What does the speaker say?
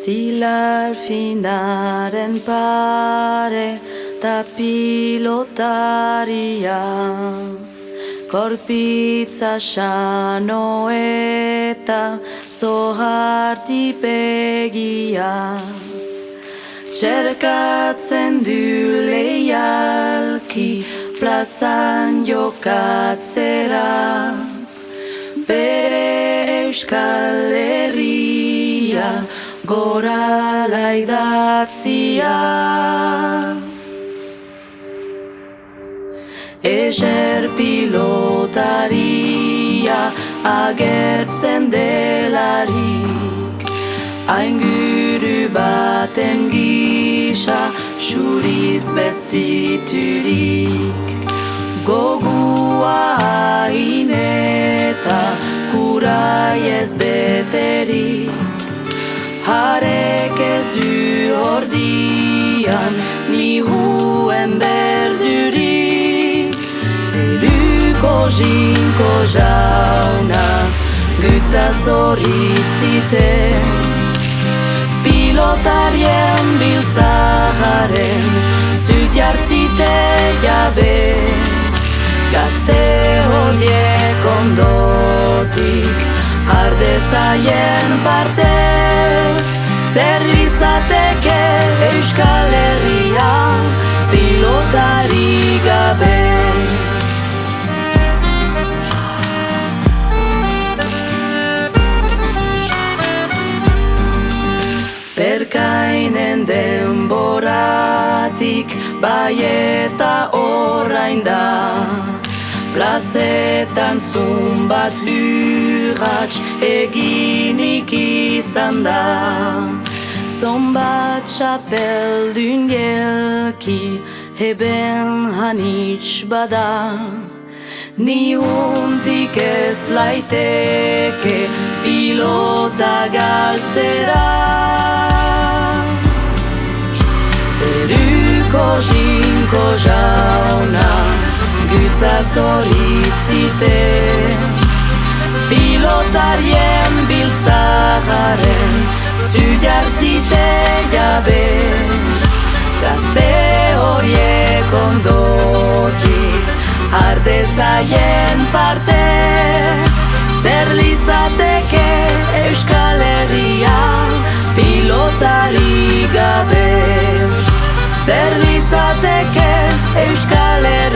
Zilar finaren pare ta pilotaria, korpitza xano eta zohartipegia. Txerkatzen du leialki plazan jokatzera, bere Euskal Herria gora laidatzia. Ezer pilotaria agertzen delarik, ainguru baten gisa xuriz bestiturik. Gogua hain eta kurai ez beterik, harek ez du ordian nihuen berdurik. Zeruko jinko jauna gutza zoritziten, pilotarien biltzaharen zut jarzite jabe. Gazte horiek ondotik ardezaien parte, zer izateke Euskal Herria pilotari gabe. Berkainen denboratik bai eta orain da, plazetan zumbat lurratx eginik izan da. Zonbat txapeldun jelki heben hanitz bada, nihuntik ez laiteke pilota galtzera. Zeruko jinko jauna gutza zoritziten, pilotarien biltzaharen zut jarzite jabe. Gazte horiek ondotik ardezaien parte, zer lizateke Euskal Herria pilotari gabe. Zer lizateke Euskal Herria